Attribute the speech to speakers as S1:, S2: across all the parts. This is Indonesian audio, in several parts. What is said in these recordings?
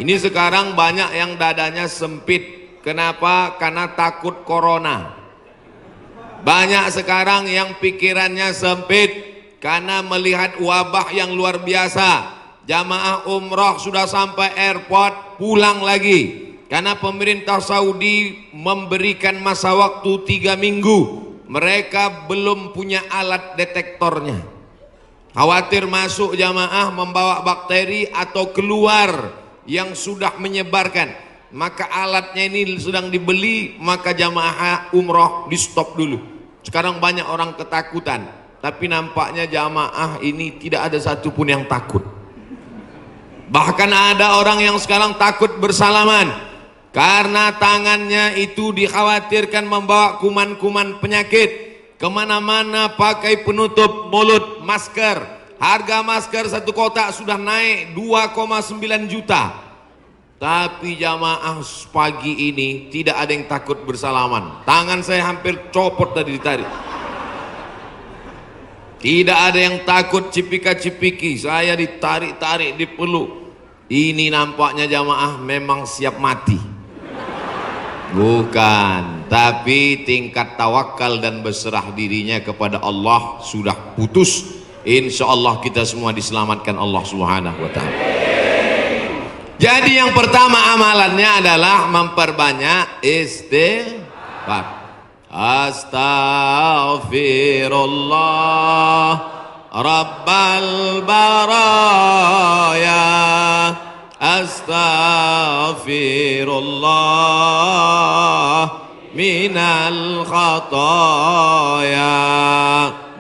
S1: Ini sekarang banyak yang dadanya sempit. Kenapa? Karena takut corona. Banyak sekarang yang pikirannya sempit karena melihat wabah yang luar biasa. Jamaah umrah sudah sampai airport, pulang lagi. Karena pemerintah Saudi memberikan masa waktu 3 minggu. Mereka belum punya alat detektornya. Khawatir masuk jamaah membawa bakteri atau keluar yang sudah menyebarkan. Maka alatnya ini sedang dibeli, maka jamaah umrah di stop dulu. Sekarang banyak orang ketakutan, tapi nampaknya jamaah ini tidak ada satupun yang takut. Bahkan ada orang yang sekarang takut bersalaman karena tangannya itu dikhawatirkan membawa kuman-kuman penyakit. Kemana-mana pakai penutup mulut, masker. Harga masker satu kotak sudah naik 2,9 juta. Tapi jamaah pagi ini tidak ada yang takut bersalaman. Tangan saya hampir copot tadi ditarik. Tidak ada yang takut cipika-cipiki. Saya ditarik-tarik, dipeluk. Ini nampaknya jamaah memang siap mati. Bukan, tapi tingkat tawakal dan berserah dirinya kepada Allah sudah putus. Insya Allah kita semua diselamatkan Allah Subhanahu wa ta'ala. Jadi yang pertama amalannya adalah memperbanyak istighfar. Astaghfirullah Rabbal baraya, astaghfirullah minal khataya.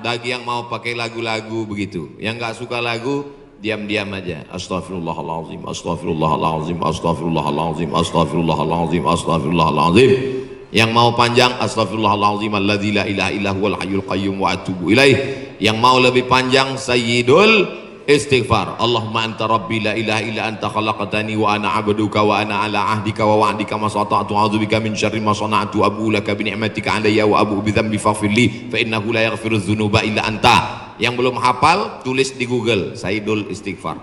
S1: Bagi yang mau pakai lagu-lagu begitu, yang nggak suka lagu diam-diam aja. Astaghfirullahaladzim, astaghfirullahaladzim, astaghfirullahaladzim, astaghfirullahaladzim, astaghfirullahaladzim. Yang mau panjang, astaghfirullahaladzim alladzi la ilaha illa huwal hayyul qayyum wa atubu ilaih. Yang mau lebih panjang, sayyidul istighfar. Allahumma anta rabbi la ilaha illa anta khalaqtani wa ana abduka wa ana ala ahdika wa wa'dika ma sata'tu a'udzubika min syarri ma sana'tu abu laka bi ni'matika alayya wa abu bi dzambi faghfirli fa innahu la yaghfiru dzunuba illa anta. Yang belum hafal tulis di Google Sayyidul Istighfar,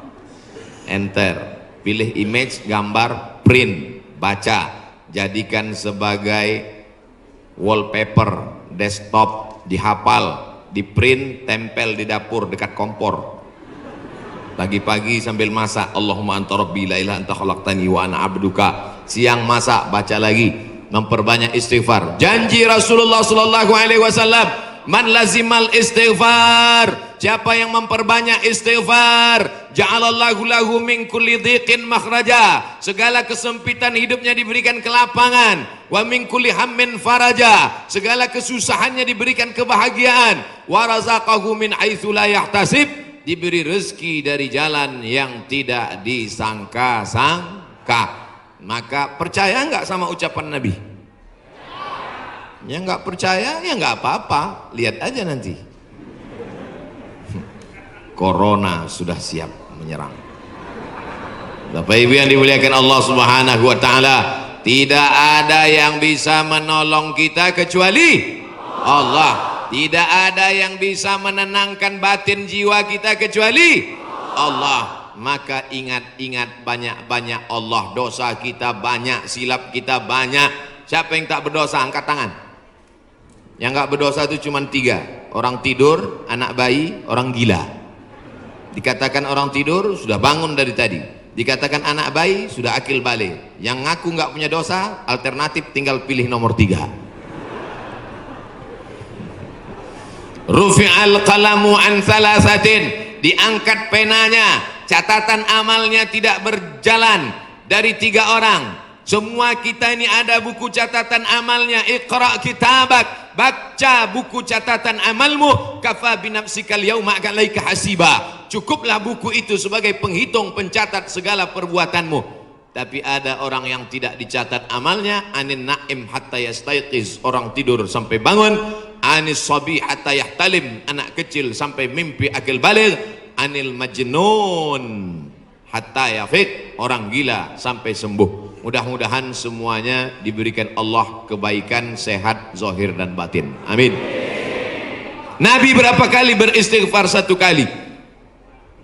S1: enter, pilih image, gambar, print, baca, jadikan sebagai wallpaper desktop, dihafal, di print, tempel di dapur dekat kompor. Pagi-pagi sambil masak, Allahumma anta rabbi la ilaha anta khalaqtani wa ana abduka. Siang masak, baca lagi, memperbanyak istighfar. Janji Rasulullah sallallahu alaihi wasallam, man lazimal istighfar, siapa yang memperbanyak istighfar, ja'alallahu lahu min kulli dhiqin makhraja, segala kesempitan hidupnya diberikan kelapangan, wa min kulli hammin faraja, segala kesusahannya diberikan kebahagiaan, wa razaqahu min haitsu la yahtasib, diberi rezeki dari jalan yang tidak disangka-sangka. Maka percaya enggak sama ucapan Nabi? Yang nggak percaya ya nggak apa-apa, lihat aja nanti. Corona sudah siap menyerang. Bapak Ibu yang dimuliakan Allah Subhanahu wa ta'ala, tidak ada yang bisa menolong kita kecuali Allah. Tidak ada yang bisa menenangkan batin jiwa kita kecuali Allah. Maka ingat-ingat banyak-banyak Allah. Dosa kita banyak, silap kita banyak. Siapa yang tak berdosa angkat tangan. Yang nggak berdosa itu cuma 3. Orang tidur, anak bayi, orang gila. Dikatakan orang tidur sudah bangun dari tadi. Dikatakan anak bayi sudah akil balik. Yang ngaku nggak punya dosa, alternatif tinggal pilih nomor 3. Rufi'al qalamu an thalathatin, diangkat penanya, catatan amalnya tidak berjalan dari 3 orang. Semua kita ini ada buku catatan amalnya. Iqra kitabak, baca buku catatan amalmu. Kafa binafsikal yauma alaika hasiba. Cukuplah buku itu sebagai penghitung, pencatat segala perbuatanmu. Tapi ada orang yang tidak dicatat amalnya. Anin naim hatta yastayqiz, orang tidur sampai bangun. Anis sabi hatta yahtalim, anak kecil sampai mimpi akil baligh. Anil majnun hatta yafiq, orang gila sampai sembuh. Mudah-mudahan semuanya diberikan Allah kebaikan, sehat, zahir dan batin. Amin. Nabi berapa kali beristighfar? 1 kali.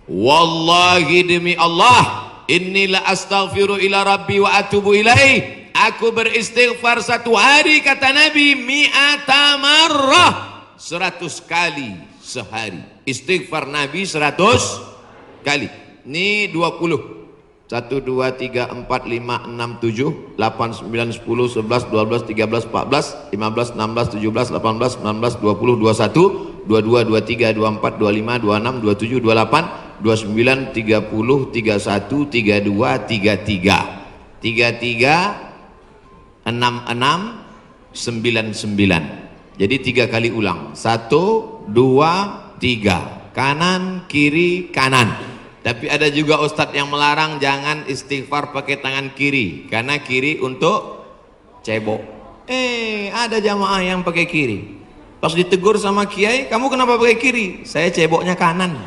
S1: Wallahi demi Allah, inni la astaghfiru ila rabbi wa atubu ilaih. Aku beristighfar satu hari, kata Nabi, mi'ata marrah, 100 kali sehari. Istighfar Nabi 100 kali. Ini 20. 1, 2, 3, 4, 5, 6, 7, 8, 9, 10, 11, 12, 13, 14, 15, 16, 17, 18, 19, 20, 21, 22, 23, 24, 25, 26, 27, 28, 29, 30, 31, 32, 33, 33, 66, 99. Jadi 3 kali ulang. 1, 2, 3. Kanan, kiri, kanan. Tapi ada juga ustadz yang melarang jangan istighfar pakai tangan kiri, karena kiri untuk cebok. Ada jamaah yang pakai kiri. Pas ditegur sama kiai, kamu kenapa pakai kiri? Saya ceboknya kanan.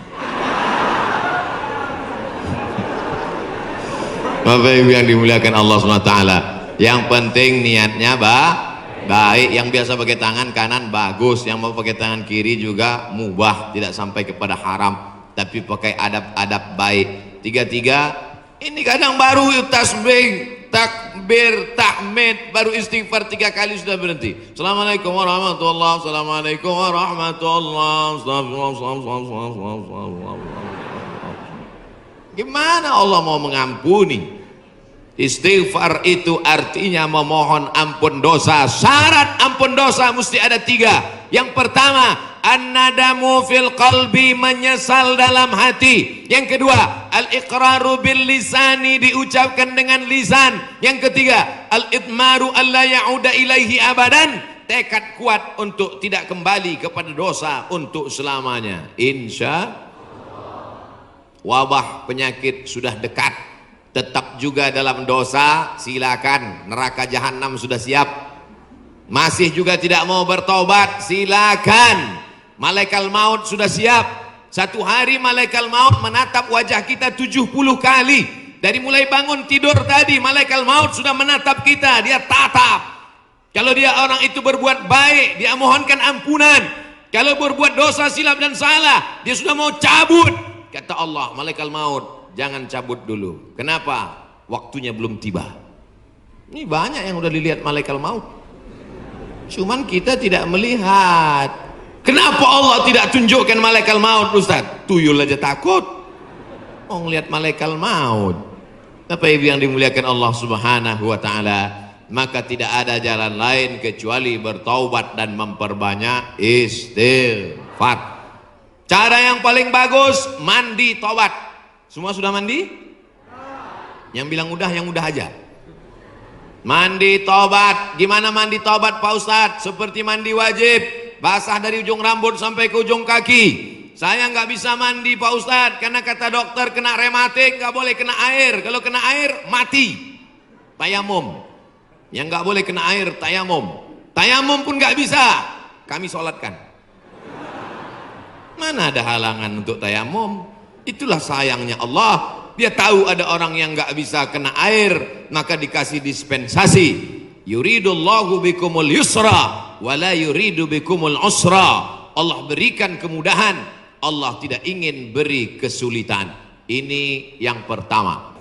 S1: Bapak Ibu yang dimuliakan Allah SWT, yang penting niatnya baik. Yang biasa pakai tangan kanan bagus, yang mau pakai tangan kiri juga mubah, tidak sampai kepada haram, tapi pakai adab-adab baik. 33, ini kadang baru tasbih, takbir, tahmid, baru istighfar 3 kali sudah berhenti. Assalamualaikum warahmatullahi wabarakatuh. Assalamualaikum warahmatullahi wabarakatuh. Gimana Allah mau mengampuni? Istighfar itu artinya memohon ampun dosa. Syarat ampun dosa mesti ada 3. Yang pertama, an-nadamu fil qalbi, menyesal dalam hati. Yang kedua, al-iqraru bil lisani, diucapkan dengan lisan. Yang ketiga, al-idmaru alla ya'uda ilaihi abadan, tekad kuat untuk tidak kembali kepada dosa untuk selamanya. Insya wabah penyakit sudah dekat, tetap juga dalam dosa, silakan, neraka jahanam sudah siap. Masih juga tidak mau bertobat, silakan, malaikat maut sudah siap. Satu hari malaikat maut menatap wajah kita 70 kali. Dari mulai bangun tidur tadi, malaikat maut sudah menatap kita, dia tatap. Kalau dia orang itu berbuat baik, dia mohonkan ampunan. Kalau berbuat dosa, silap dan salah, dia sudah mau cabut. Kata Allah, malaikat maut, jangan cabut dulu. Kenapa? Waktunya belum tiba. Ini banyak yang udah dilihat malaikat maut, cuman kita tidak melihat. Kenapa Allah tidak tunjukkan malaikat maut, Ustaz? Tuyul aja takut mau ngelihat malaikat maut. Bapak Ibu yang dimuliakan Allah Subhanahu wa taala, maka tidak ada jalan lain kecuali bertaubat dan memperbanyak istighfar. Cara yang paling bagus, mandi taubat. Semua sudah mandi? Yang bilang udah, yang udah aja. Mandi tobat. Gimana mandi tobat Pak Ustadz? Seperti mandi wajib, basah dari ujung rambut sampai ke ujung kaki. Saya nggak bisa mandi Pak Ustadz, karena kata dokter kena rematik, nggak boleh kena air. Kalau kena air mati. Tayamum. Yang nggak boleh kena air tayamum. Tayamum pun nggak bisa, kami sholatkan. Mana ada halangan untuk tayamum? Itulah sayangnya Allah. Dia tahu ada orang yang nggak bisa kena air, maka dikasih dispensasi. Yuridullahu bikumul yusra wa la yuridu bikumul usra. Allah berikan kemudahan, Allah tidak ingin beri kesulitan. Ini yang pertama.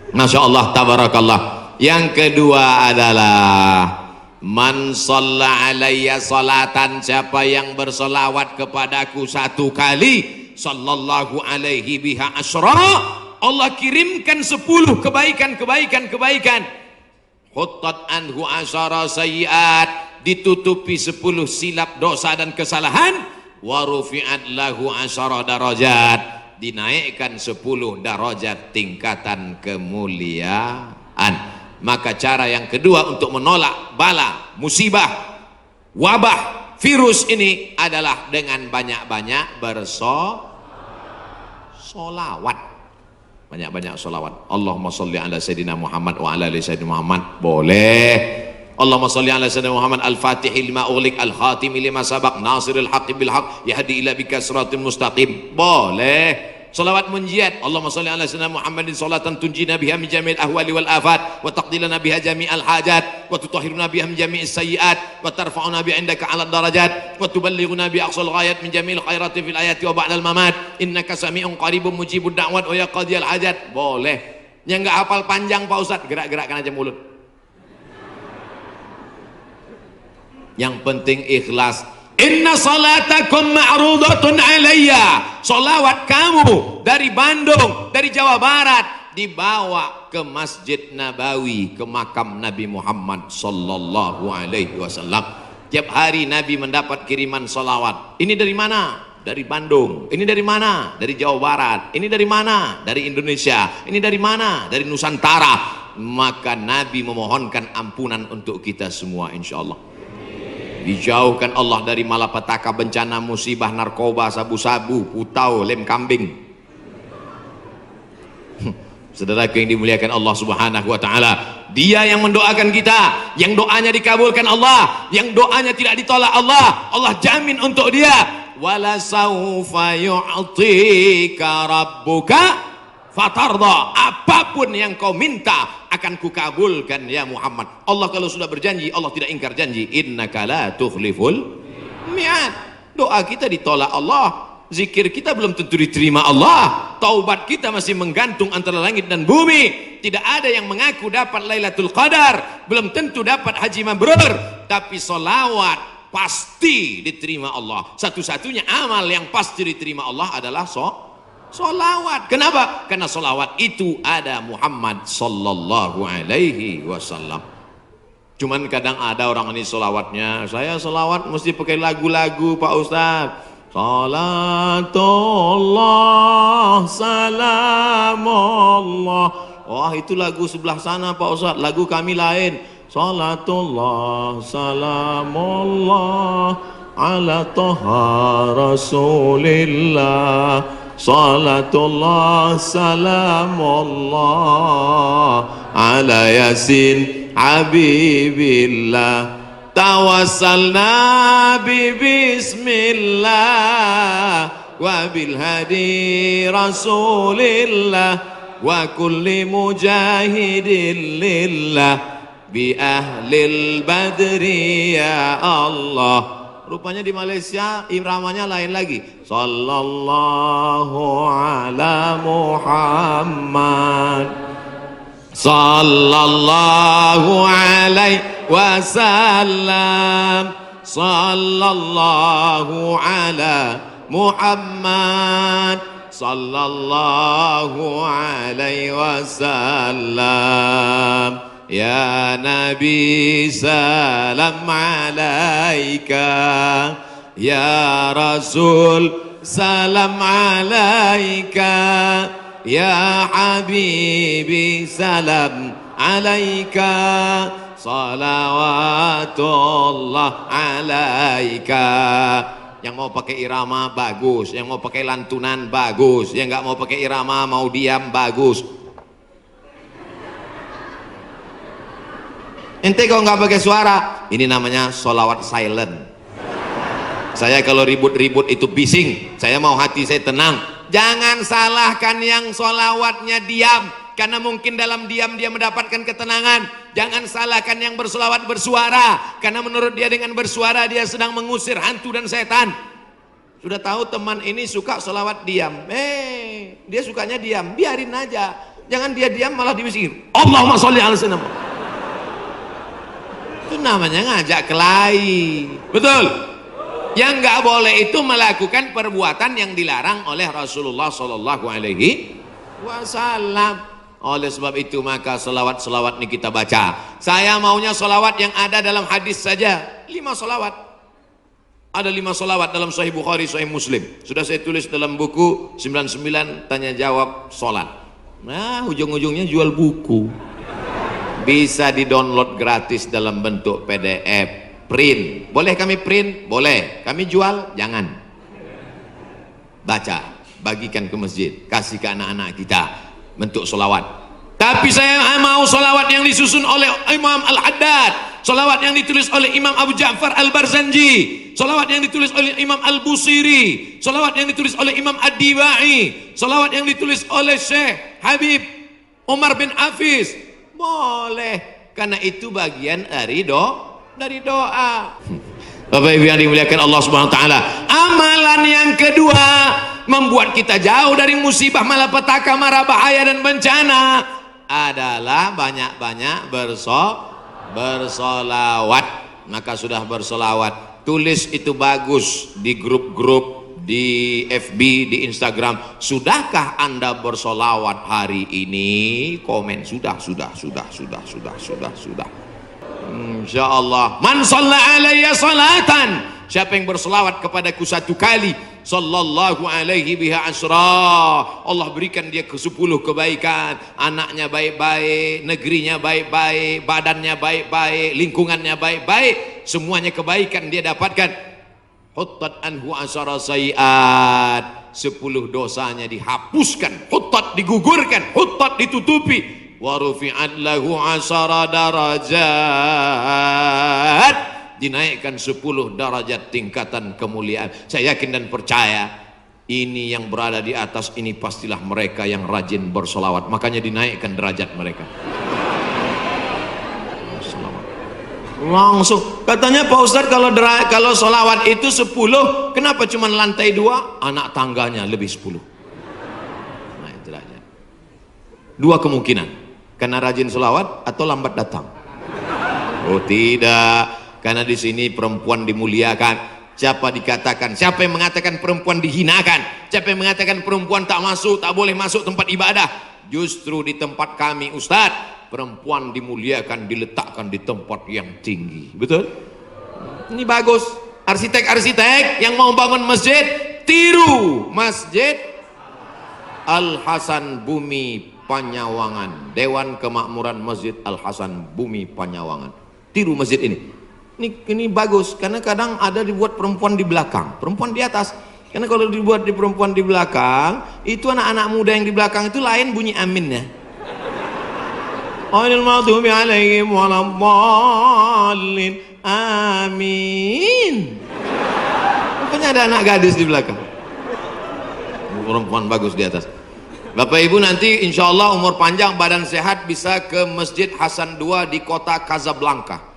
S1: Masya Allah, tabarakallah. Yang kedua adalah man shalla alayya salatan, siapa yang bersolawat kepadaku 1 kali, sallallahu alaihi biha asyra, Allah kirimkan 10 kebaikan. Huttat anhu asyara sayyiat, ditutupi 10 silap dosa dan kesalahan. Wa rufi'at lahu asyara darajat, dinaikkan 10 darajat tingkatan kemuliaan. Maka cara yang kedua untuk menolak bala, musibah, wabah, virus ini adalah dengan banyak-banyak bersolawat. Banyak-banyak solawat. Allahumma salli ala Sayyidina Muhammad wa ala ali Sayyidina Muhammad. Boleh. Allahumma salli ala Sayyidina Muhammad al-Fatihi lima ughliq al-Khatimi lima sabaq nasiril haqqi bil haqq yahdi ila bika siratal mustaqim. Boleh. Salawat munjiat. Allahumma salli ala Sayyidina Muhammadin salatan tunjina biha min jami'il ahwali wal afat wa taqdilana biha jami'al hajat wa tutahhiruna biha min jami'is sayyiat wa tarfa'una bi 'indaka 'ala darajat wa tuballighuna bi aqsal ghayat min jami'il khairati fil ayati wa ba'dal mamat innaka sami'un qaribun mujibud da'wat wa ya qadiyal hajat. Boleh. Yang nggak hafal panjang Pak Ustadz, gerak-gerakkan aja mulut. Yang penting ikhlas. Inna salatakum ma'rudatun alayya. Salawat kamu dari Bandung, dari Jawa Barat, dibawa ke Masjid Nabawi, ke makam Nabi Muhammad sallallahu alaihi wasallam. Tiap hari Nabi mendapat kiriman salawat. Ini dari mana? Dari Bandung. Ini dari mana? Dari Jawa Barat. Ini dari mana? Dari Indonesia. Ini dari mana? Dari Nusantara. Maka Nabi memohonkan ampunan untuk kita semua, insya Allah. Dijauhkan Allah dari malapetaka, bencana, musibah, narkoba, sabu-sabu, putau, lem kambing. Saudaraku yang dimuliakan Allah Subhanahu wa taala, Dia yang mendoakan kita, yang doanya dikabulkan Allah, yang doanya tidak ditolak Allah, Allah jamin untuk dia. Wala saufa yu'tika rabbuka fatarda. Apapun yang kau minta akan kukabulkan ya Muhammad. Allah kalau sudah berjanji, Allah tidak ingkar janji. Innaka la tukhliful mi'ad. Doa kita ditolak Allah, zikir kita belum tentu diterima Allah, taubat kita masih menggantung antara langit dan bumi. Tidak ada yang mengaku dapat Lailatul Qadar, belum tentu dapat haji mabrur, tapi solawat pasti diterima Allah. Satu-satunya amal yang pasti diterima Allah adalah solawat. Kenapa? Karena solawat itu ada Muhammad sallallahu alaihi wasallam. Cuman kadang ada orang ini solawatnya, saya solawat mesti pakai lagu-lagu Pak Ustadz. Salatullah salamullah. Wah, itu lagu sebelah sana Pak Ustadz, lagu kami lain. Salatullah salamullah ala toha rasulillah. Salatullah salamullah ala yasin habibillah. Tawassalna bismillah wa bil hadi rasulillah wa kulli mujahidin lillah bi ahlil badri ya Allah. Rupanya di Malaysia iramanya lain lagi. Sallallahu ala Muhammad sallallahu alaihi wasallam. Sallallahu ala Muhammad sallallahu alaihi wasallam. Ya Nabi salam alaika, ya Rasul salam alaika, ya Habibi salam alaika, salawatullah alaika. Yang mau pakai irama bagus, yang mau pakai lantunan bagus, yang nggak mau pakai irama mau diam bagus. Ente kalau nggak pakai suara, ini namanya solawat silent. Saya kalau ribut-ribut itu bising, saya mau hati saya tenang. Jangan salahkan yang solawatnya diam, karena mungkin dalam diam dia mendapatkan ketenangan. Jangan salahkan yang bersolawat bersuara, karena menurut dia dengan bersuara dia sedang mengusir hantu dan setan. Sudah tahu teman ini suka solawat diam, dia sukanya diam, biarin aja. Jangan dia diam malah dibisir. Allahumma sholli ala sayyidina. Itu namanya ngajak kelahi. Betul? Yang nggak boleh itu melakukan perbuatan yang dilarang oleh Rasulullah Sallallahu Alaihi Wasallam. Oleh sebab itu maka selawat-selawat ini kita baca. Saya maunya selawat yang ada dalam hadis saja. 5 selawat. Ada 5 selawat dalam Sahih Bukhari, Sahih Muslim. Sudah saya tulis dalam buku 99 tanya jawab solat. Nah, ujung-ujungnya jual buku. Bisa di-download gratis dalam bentuk PDF, print. Boleh kami print? Boleh. Kami jual? Jangan. Baca, bagikan ke masjid, kasih ke anak-anak kita bentuk solawat. Tapi saya mau solawat yang disusun oleh Imam Al-Haddad, solawat yang ditulis oleh Imam Abu Ja'far Al-Barzanji, solawat yang ditulis oleh Imam Al-Busiri, solawat yang ditulis oleh Imam Ad-Dibai, solawat yang ditulis oleh Syekh Habib Umar bin Hafiz. Boleh, karena itu bagian dari doa. Bapak Ibu yang dimuliakan Allah Subhanahu wa taala. Amalan yang kedua membuat kita jauh dari musibah, malapetaka, mara bahaya dan bencana. adalah banyak-banyak bersolawat. Maka sudah bersolawat, tulis itu bagus di grup-grup, di FB, di Instagram. Sudahkah Anda bersolawat hari ini? Komen sudah. Insya Allah. Man shalla alayya salatan, siapa yang bersolawat kepadaku satu kali, sallallahu alaihi biha asra, Allah berikan dia ke 10 kebaikan. Anaknya baik-baik, negerinya baik-baik, badannya baik-baik, lingkungannya baik-baik, semuanya kebaikan dia dapatkan. Huttat anhu asara sayiat, 10 dosanya dihapuskan. Huttat digugurkan, huttat ditutupi. Wa rufi'at lahu asara darajat, dinaikkan 10 derajat tingkatan kemuliaan. Saya yakin dan percaya ini yang berada di atas ini pastilah mereka yang rajin bersolawat, makanya dinaikkan derajat mereka. Langsung katanya Pak Ustadz, kalau solawat itu 10, kenapa cuma lantai 2? Anak tangganya lebih 10. Nah itu aja. 2 kemungkinan, karena rajin solawat atau lambat datang. Oh tidak, karena di sini perempuan dimuliakan. Siapa yang mengatakan perempuan dihinakan? Siapa yang mengatakan perempuan tak boleh masuk tempat ibadah? Justru di tempat kami Ustadz, perempuan dimuliakan, diletakkan di tempat yang tinggi. Betul? Ini bagus. Arsitek-arsitek yang mau bangun masjid, tiru Masjid Al Hasan Bumi Panyawangan, Dewan Kemakmuran Masjid Al Hasan Bumi Panyawangan. Tiru masjid ini. Ini bagus, karena kadang ada dibuat perempuan di belakang, perempuan di atas. Karena kalau dibuat di perempuan di belakang, itu anak-anak muda yang di belakang itu lain bunyi aminnya. Ghairil maghdubi alaihim waladdallin. Amin. Rupanya ada anak gadis di belakang. Perempuan bagus di atas. Bapak Ibu nanti insya Allah umur panjang, badan sehat, bisa ke Masjid Hasan II di kota Casablanca.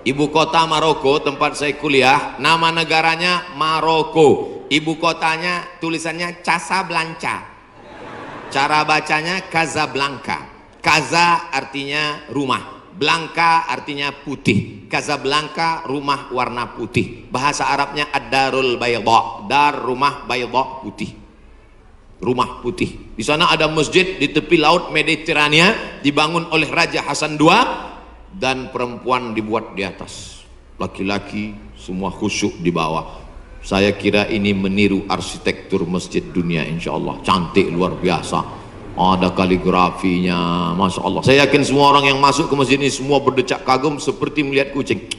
S1: Ibu kota Maroko, tempat saya kuliah. Nama negaranya Maroko. Ibu kotanya tulisannya Casablanca. Cara bacanya Casablanca. Casa artinya rumah, Blanca artinya putih. Casablanca rumah warna putih. Bahasa Arabnya ad-darul bayda, dar rumah, bayda putih, rumah putih. Di sana ada masjid di tepi laut Mediterania, dibangun oleh Raja Hasan II, dan perempuan dibuat di atas, laki-laki semua khusyuk di bawah. Saya kira ini meniru arsitektur masjid dunia, insya Allah cantik luar biasa. Ada kaligrafinya, masya Allah. Saya yakin semua orang yang masuk ke masjid ini semua berdecak kagum seperti melihat kucing.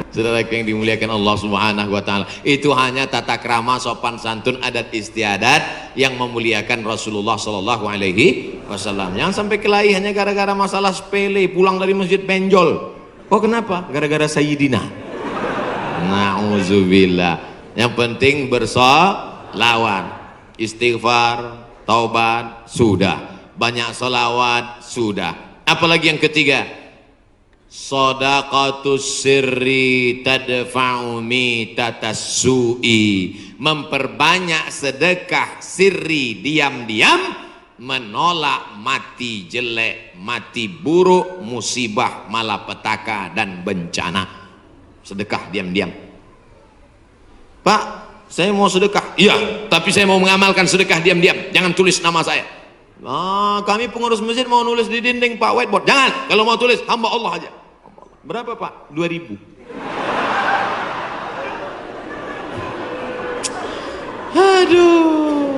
S1: Saudara yang dimuliakan Allah Subhanahu wa taala, itu hanya tata krama, sopan santun, adat istiadat yang memuliakan Rasulullah sallallahu alaihi wasallam. Jangan sampai kelahi hanya gara-gara masalah sepele, pulang dari masjid benjol. Oh kenapa? Gara-gara Sayyidina. Nauzubillah. Yang penting bersolawat, istighfar, taubat, sudah. Banyak solawat, sudah. Apalagi yang ketiga, shadaqatus sirri tadfa'u mitatas su'i, memperbanyak sedekah sirri, diam-diam, menolak mati jelek, mati buruk, musibah, malapetaka dan bencana. Sedekah diam-diam. Pak, saya mau sedekah. Iya, tapi saya mau mengamalkan sedekah diam-diam. Jangan tulis nama saya. Kami pengurus masjid mau nulis di dinding Pak, whiteboard. Jangan. Kalau mau tulis hamba Allah aja. Berapa Pak? 2.000. Aduh.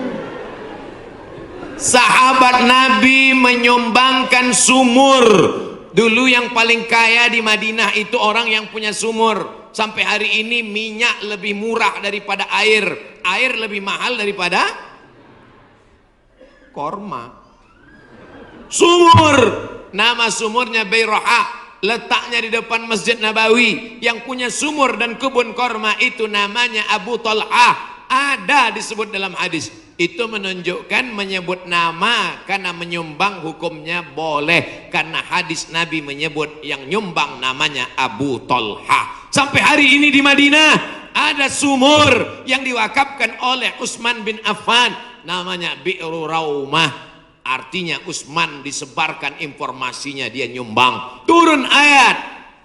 S1: Sahabat Nabi menyumbangkan sumur. Dulu yang paling kaya di Madinah itu orang yang punya sumur. Sampai hari ini minyak lebih murah daripada air. Air lebih mahal daripada korma. Sumur. Nama sumurnya Bayroha. Letaknya di depan Masjid Nabawi. Yang punya sumur dan kebun korma itu namanya Abu Talha. Ada disebut dalam hadis. Itu menunjukkan menyebut nama karena menyumbang hukumnya boleh. Karena hadis Nabi menyebut yang nyumbang namanya Abu Talha. Sampai hari ini di Madinah ada sumur yang diwakafkan oleh Utsman bin Affan, namanya Bi'ru Raumah. Artinya Utsman disebarkan informasinya, dia nyumbang. Turun ayat,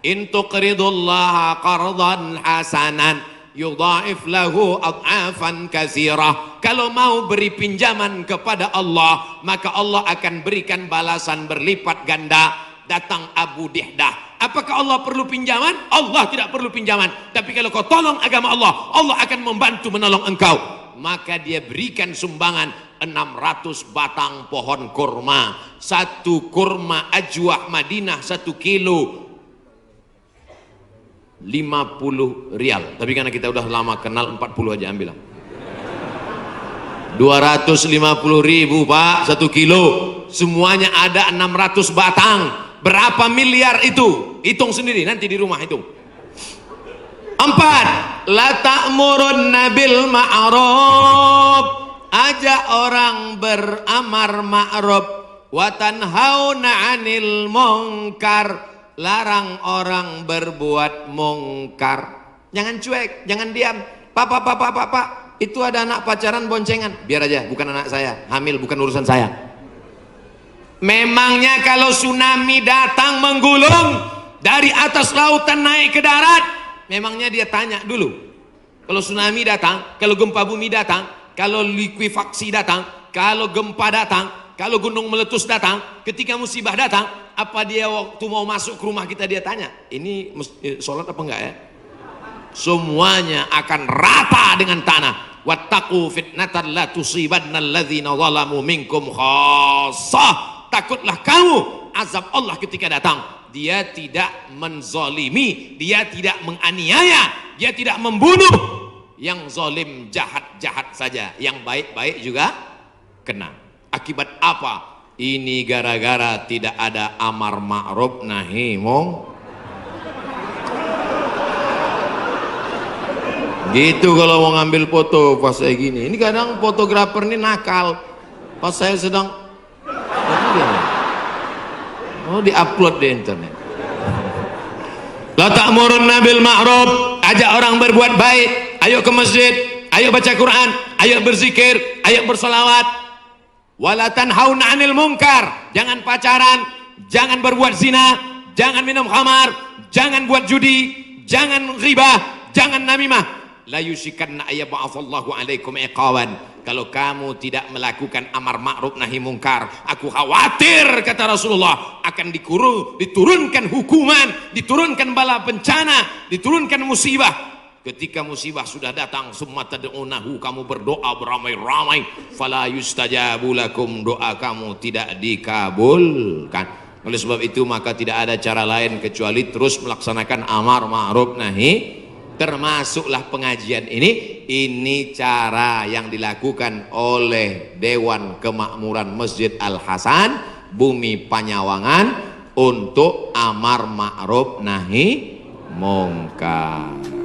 S1: in tuqridullaha qardan hasanan yudha'if lahu ad'afan katsirah. Kalau mau beri pinjaman kepada Allah, maka Allah akan berikan balasan berlipat ganda. Datang Abu Dihdah, apakah Allah perlu pinjaman? Allah tidak perlu pinjaman. Tapi kalau kau tolong agama Allah, Allah akan membantu menolong engkau. Maka dia berikan sumbangan 600 batang pohon kurma. Satu kurma ajwah Madinah 1 kilo 50 rial. Tapi karena kita udah lama kenal, 40 aja ambil. 250.000 Pak 1 kilo. Semuanya ada 600 batang. Berapa miliar itu? Hitung sendiri nanti di rumah hitung. 4. La ta'murunna bil ma'ruf, ajak orang beramar ma'ruf, wa tanhauna 'anil munkar, larang orang berbuat mungkar. Jangan cuek, jangan diam. Pak, itu ada anak pacaran boncengan. Biar aja, bukan anak saya. Hamil bukan urusan saya. Memangnya kalau tsunami datang menggulung dari atas lautan naik ke darat, memangnya dia tanya dulu? Kalau tsunami datang, kalau gempa bumi datang, kalau likuifaksi datang, kalau gempa datang, kalau gunung meletus datang, ketika musibah datang, apa dia waktu mau masuk ke rumah kita dia tanya, ini sholat apa enggak ya? Semuanya akan rata dengan tanah. Wattaqu fitnatan la tusibanna alladzina zalamu minkum khassah. Takutlah kamu azab Allah ketika datang. Dia tidak menzalimi, dia tidak menganiaya, dia tidak membunuh. Yang zalim jahat-jahat saja, yang baik-baik juga kena. Akibat apa? Ini gara-gara tidak ada amar ma'ruf nahi mungkar. Gitu kalau mau ngambil foto pas saya gini. Ini kadang fotografer ini nakal. Pas saya sedang di-upload di internet. La ta'murunna bil ma'ruf, ajak orang berbuat baik. Ayo ke masjid, ayo baca Quran, ayo berzikir, ayo bersolawat. Wala tanhauna 'anil munkar, jangan pacaran, jangan berbuat zina, jangan minum khamar, jangan buat judi, jangan riba, jangan namimah. La yusikanna ayyab'atsallahu 'alaikum iqawan. Kalau kamu tidak melakukan amar ma'ruf nahi mungkar, aku khawatir, kata Rasulullah, akan diturunkan hukuman, diturunkan bala bencana, diturunkan musibah. Ketika musibah sudah datang, summa tad'unahu, kamu berdoa beramai-ramai, fala yustajabu lakum, doa kamu tidak dikabulkan. Oleh sebab itu maka tidak ada cara lain kecuali terus melaksanakan amar ma'ruf nahi. Termasuklah pengajian ini cara yang dilakukan oleh Dewan Kemakmuran Masjid Al-Hasan Bumi Panyawangan untuk amar ma'ruf nahi mungkar.